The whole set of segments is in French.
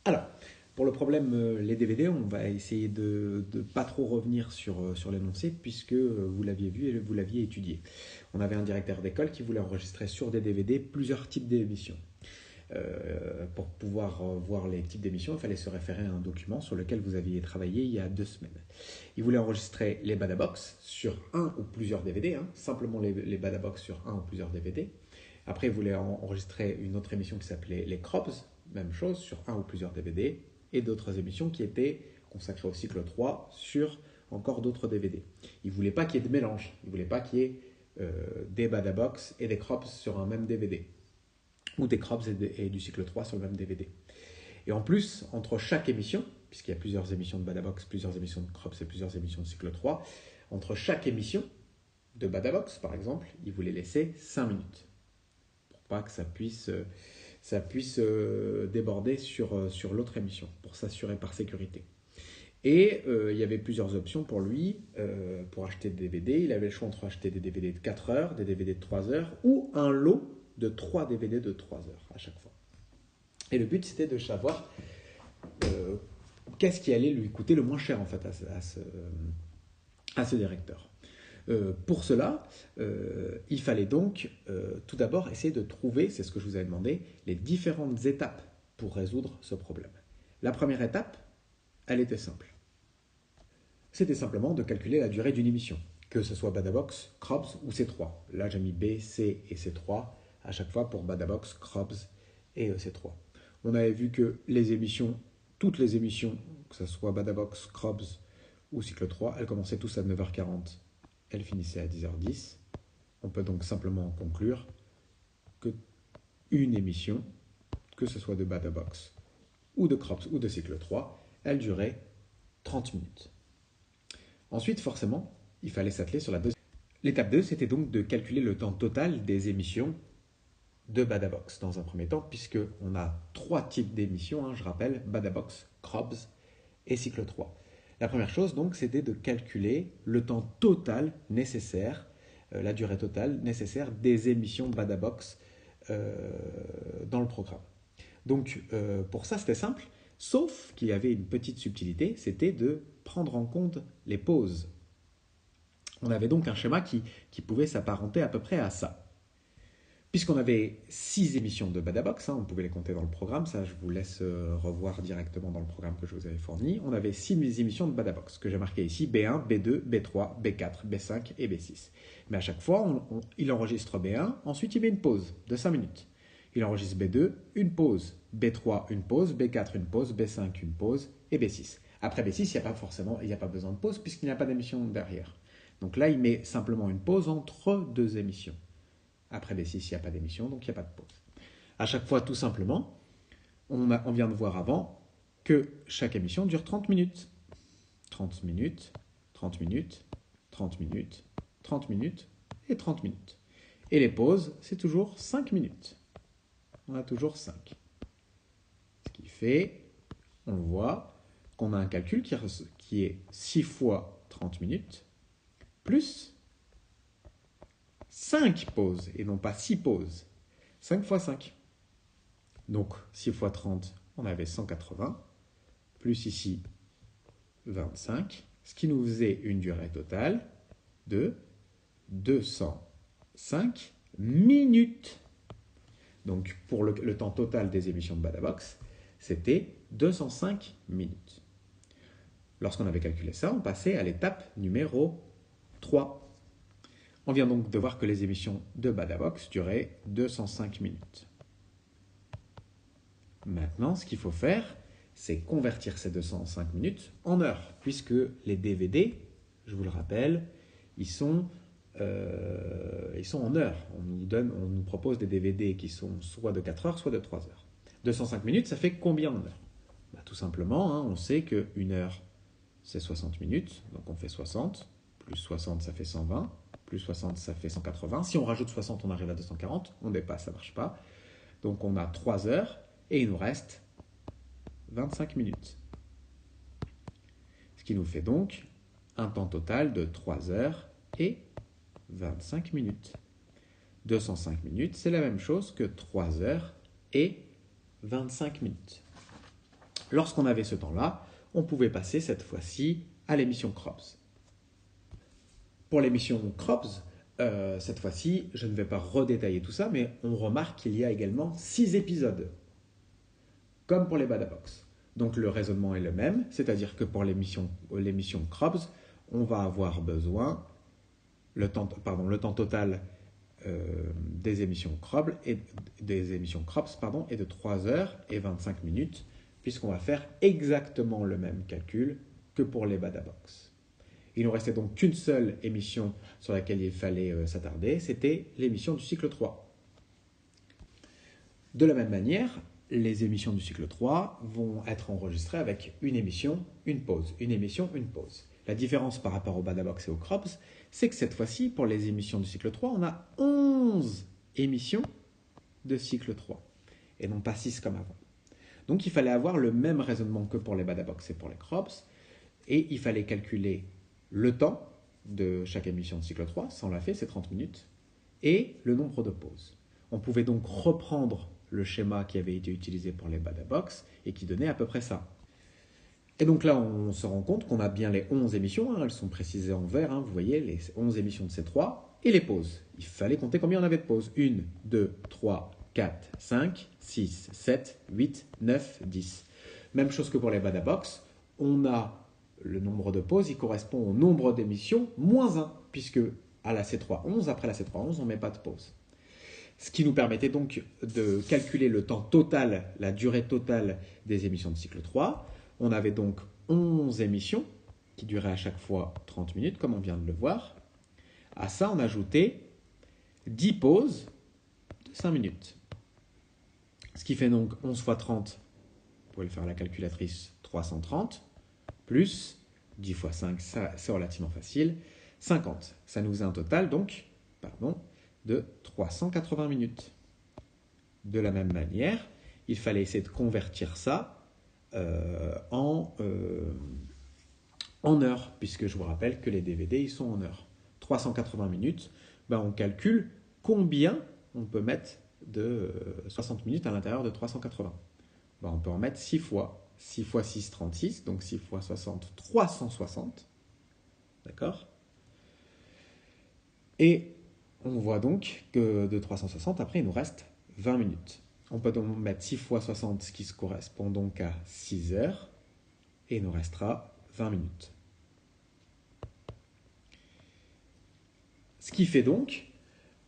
Alors, pour le problème, les DVD, on va essayer de ne pas trop revenir sur l'énoncé puisque vous l'aviez vu et vous l'aviez étudié. On avait un directeur d'école qui voulait enregistrer sur des DVD plusieurs types d'émissions. Pour pouvoir voir les types d'émissions, il fallait se référer à un document sur lequel vous aviez travaillé il y a 2 semaines. Il voulait enregistrer les Badabox sur un ou plusieurs DVD, simplement les Badabox sur un ou plusieurs DVD. Après, il voulait enregistrer une autre émission qui s'appelait les Crobs, même chose, sur un ou plusieurs DVD, et d'autres émissions qui étaient consacrées au cycle 3 sur encore d'autres DVD. Il ne voulait pas qu'il y ait de mélange, il ne voulait pas qu'il y ait des Badabox et des Crobs sur un même DVD, ou des Crobs et du cycle 3 sur le même DVD. Et en plus, entre chaque émission, puisqu'il y a plusieurs émissions de Badabox, plusieurs émissions de Crobs et plusieurs émissions de cycle 3, entre chaque émission de Badabox, par exemple, il voulait laisser 5 minutes, pour pas que ça puisse déborder sur l'autre émission, pour s'assurer par sécurité. Et il y avait plusieurs options pour lui, pour acheter des DVD. Il avait le choix entre acheter des DVD de 4 heures, des DVD de 3 heures, ou un lot de 3 DVD de 3 heures à chaque fois. Et le but, c'était de savoir qu'est-ce qui allait lui coûter le moins cher, en fait, à ce directeur. Pour cela, il fallait donc tout d'abord essayer de trouver, c'est ce que je vous avais demandé, les différentes étapes pour résoudre ce problème. La première étape, elle était simple. C'était simplement de calculer la durée d'une émission, que ce soit Badabox, Crobs ou C3. Là, j'ai mis B, C et C3 à chaque fois pour Badabox, Crobs et C3. On avait vu que les émissions, toutes les émissions, que ce soit Badabox, Crobs ou Cycle 3, elles commençaient tous à 9h40. Elle finissait à 10h10. On peut donc simplement conclure que une émission, que ce soit de Badabox ou de Crobs ou de cycle 3, elle durait 30 minutes. Ensuite, forcément, il fallait s'atteler sur la deuxième. L'étape 2, c'était donc de calculer le temps total des émissions de Badabox dans un premier temps, puisqu'on a 3 types d'émissions, je rappelle, Badabox, Crobs et cycle 3. La première chose, donc, c'était de calculer le temps total nécessaire, la durée totale nécessaire des émissions Badabox dans le programme. Donc, pour ça, c'était simple, sauf qu'il y avait une petite subtilité, c'était de prendre en compte les pauses. On avait donc un schéma qui pouvait s'apparenter à peu près à ça. Puisqu'on avait 6 émissions de Badabox, on pouvait les compter dans le programme, ça je vous laisse revoir directement dans le programme que je vous avais fourni. On avait 6 émissions de Badabox que j'ai marquées ici, B1, B2, B3, B4, B5 et B6. Mais à chaque fois, il enregistre B1, ensuite il met une pause de 5 minutes. Il enregistre B2, une pause, B3, une pause, B4, une pause, B5, une pause et B6. Après B6, il n'y a pas besoin de pause puisqu'il n'y a pas d'émission derrière. Donc là, il met simplement une pause entre 2 émissions. Après B6, il n'y a pas d'émission, donc il n'y a pas de pause. À chaque fois, tout simplement, on vient de voir avant que chaque émission dure 30 minutes. 30 minutes, 30 minutes, 30 minutes, 30 minutes et 30 minutes. Et les pauses, c'est toujours 5 minutes. On a toujours 5. Ce qui fait, on le voit, qu'on a un calcul qui est 6 fois 30 minutes plus 5 pauses et non pas 6 pauses. 5 fois 5. Donc 6 fois 30, on avait 180, plus ici 25, ce qui nous faisait une durée totale de 205 minutes. Donc pour le temps total des émissions de Badabox, c'était 205 minutes. Lorsqu'on avait calculé ça, on passait à l'étape numéro 3. On vient donc de voir que les émissions de Badabox duraient 205 minutes. Maintenant, ce qu'il faut faire, c'est convertir ces 205 minutes en heures, puisque les DVD, je vous le rappelle, ils sont en heures. On nous propose des DVD qui sont soit de 4 heures, soit de 3 heures. 205 minutes, ça fait combien en heures? Tout simplement, on sait qu'une heure, c'est 60 minutes, donc on fait 60, plus 60, ça fait 120, plus 60, ça fait 180. Si on rajoute 60, on arrive à 240, on dépasse, ça ne marche pas. Donc on a 3 heures, et il nous reste 25 minutes. Ce qui nous fait donc un temps total de 3 heures et 25 minutes. 205 minutes, c'est la même chose que 3 heures et 25 minutes. Lorsqu'on avait ce temps-là, on pouvait passer cette fois-ci à l'émission Crops. Pour l'émission Crops, cette fois-ci, je ne vais pas redétailler tout ça, mais on remarque qu'il y a également 6 épisodes, comme pour les Badabox. Donc le raisonnement est le même, c'est-à-dire que pour l'émission Crops, on va avoir besoin, le temps total des émissions Crops est de 3 heures et 25 minutes, puisqu'on va faire exactement le même calcul que pour les Badabox. Il ne nous restait donc qu'une seule émission sur laquelle il fallait s'attarder, c'était l'émission du cycle 3. De la même manière, les émissions du cycle 3 vont être enregistrées avec une émission, une pause, une émission, une pause. La différence par rapport au Badabox et au Crops, c'est que cette fois-ci, pour les émissions du cycle 3, on a 11 émissions de cycle 3, et non pas 6 comme avant. Donc il fallait avoir le même raisonnement que pour les Badabox et pour les Crops, et il fallait calculer le temps de chaque émission de cycle 3, ça on l'a fait, c'est 30 minutes, et le nombre de pauses. On pouvait donc reprendre le schéma qui avait été utilisé pour les Badabox et qui donnait à peu près ça. Et donc là, on se rend compte qu'on a bien les 11 émissions, elles sont précisées en vert, vous voyez, les 11 émissions de C3, et les pauses. Il fallait compter combien on avait de pauses. 1, 2, 3, 4, 5, 6, 7, 8, 9, 10. Même chose que pour les Badabox, on a le nombre de pauses, il correspond au nombre d'émissions moins 1, puisque à la C3 11, après la C3 11, on ne met pas de pause. Ce qui nous permettait donc de calculer le temps total, la durée totale des émissions de cycle 3. On avait donc 11 émissions qui duraient à chaque fois 30 minutes, comme on vient de le voir. À ça, on ajoutait 10 pauses de 5 minutes. Ce qui fait donc 11 fois 30, vous pouvez le faire à la calculatrice, 330, plus 10 fois 5, ça c'est relativement facile, 50. Ça nous faisait un total donc, de 380 minutes. De la même manière, il fallait essayer de convertir ça en heures, puisque je vous rappelle que les DVD, ils sont en heures. 380 minutes, on calcule combien on peut mettre de 60 minutes à l'intérieur de 380. On peut en mettre 6 fois. 6 fois 6, 36, donc 6 fois 60, 360. D'accord ? Et on voit donc que de 360, après, il nous reste 20 minutes. On peut donc mettre 6 fois 60, ce qui se correspond donc à 6 heures, et il nous restera 20 minutes. Ce qui fait donc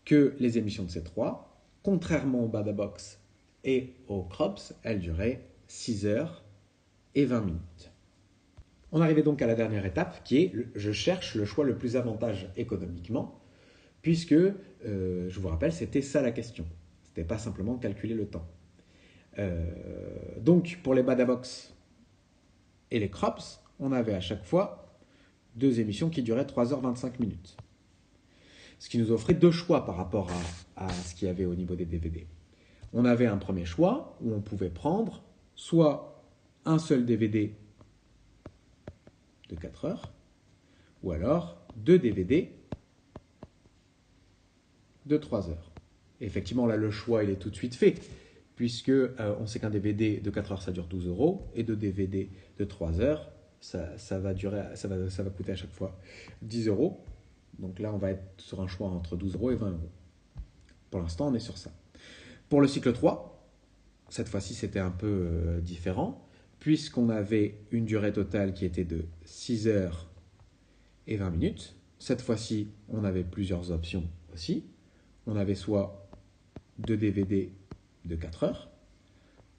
que les émissions de C3, contrairement au Badabox et au Crops, elles duraient 6 heures et 20 minutes. On arrivait donc à la dernière étape qui est je cherche le choix le plus avantageux économiquement, puisque, je vous rappelle, c'était ça la question. Ce n'était pas simplement calculer le temps. Donc, pour les Badabox et les Crops, on avait à chaque fois 2 émissions qui duraient 3h25 minutes. Ce qui nous offrait 2 choix par rapport à ce qu'il y avait au niveau des DVD. On avait un premier choix où on pouvait prendre soit un seul DVD de 4 heures, ou alors 2 DVD de 3 heures. Et effectivement, là, le choix, il est tout de suite fait, puisque on sait qu'un DVD de 4 heures, ça dure 12 €, et 2 DVD de 3 heures, ça va coûter à chaque fois 10 €. Donc là, on va être sur un choix entre 12 € et 20 €. Pour l'instant, on est sur ça. Pour le cycle 3, cette fois-ci, c'était un peu différent, puisqu'on avait une durée totale qui était de 6 heures et 20 minutes. Cette fois-ci, on avait plusieurs options aussi. On avait soit 2 DVD de 4 heures.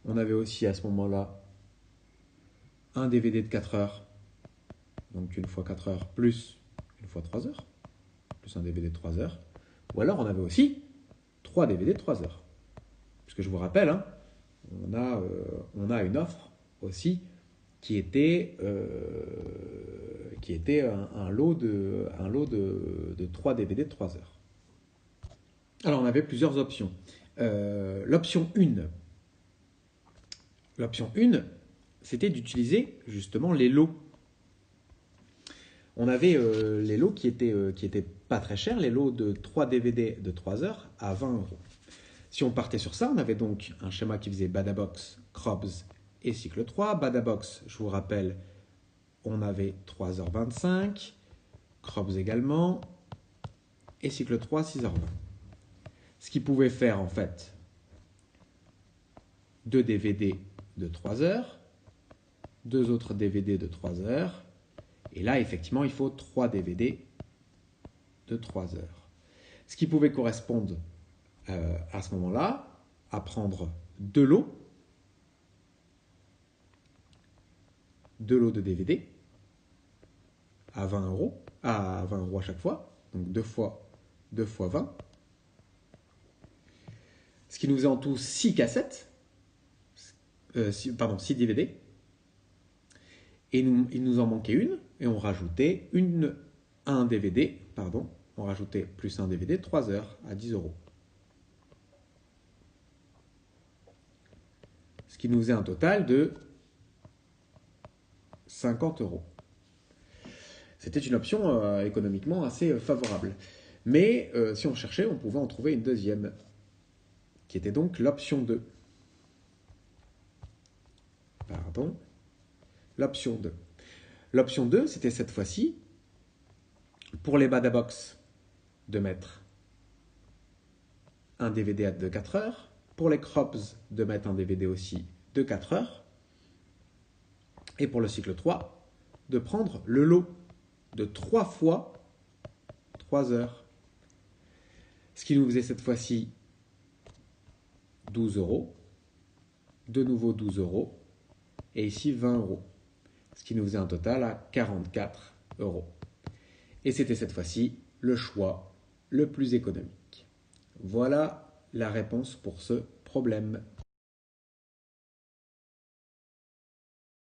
On avait aussi à ce moment-là un DVD de 4 heures, donc une fois 4 heures, plus une fois 3 heures, plus un DVD de 3 heures. Ou alors on avait aussi 3 DVD de 3 heures. Puisque je vous rappelle, on a une offre aussi qui était un lot de 3 DVD de 3 heures. Alors on avait plusieurs options. L'option 1, c'était d'utiliser justement les lots. On avait les lots qui étaient pas très chers, les lots de 3 DVD de 3 heures à 20 €. Si on partait sur ça, on avait donc un schéma qui faisait Badabox, Crops et cycle 3. Badabox, je vous rappelle, on avait 3h25. Crops également. Et cycle 3, 6h20. Ce qui pouvait faire en fait 2 DVD de 3 heures, 2 autres DVD de 3 heures, et là effectivement il faut 3 DVD de 3 heures. Ce qui pouvait correspondre à ce moment-là à prendre 2 lots de DVD à 20 euros, à 20 euros à chaque fois, donc 2 fois 20, ce qui nous faisait en tout 6 cassettes, 6 DVD, et il nous en manquait une, et on rajoutait un DVD, on rajoutait plus un DVD, 3 heures à 10 euros. Ce qui nous faisait un total de 50 euros. C'était une option économiquement assez favorable. Mais si on cherchait, on pouvait en trouver une deuxième, qui était donc l'option 2. L'option 2. L'option 2, c'était cette fois-ci, pour les Badabox, de mettre un DVD de 4 heures, pour les Crops, de mettre un DVD aussi de 4 heures, et pour le cycle 3, de prendre le lot de 3 fois 3 heures. Ce qui nous faisait cette fois-ci 12 euros, de nouveau 12 euros, et ici 20 euros. Ce qui nous faisait un total à 44 euros. Et c'était cette fois-ci le choix le plus économique. Voilà la réponse pour ce problème.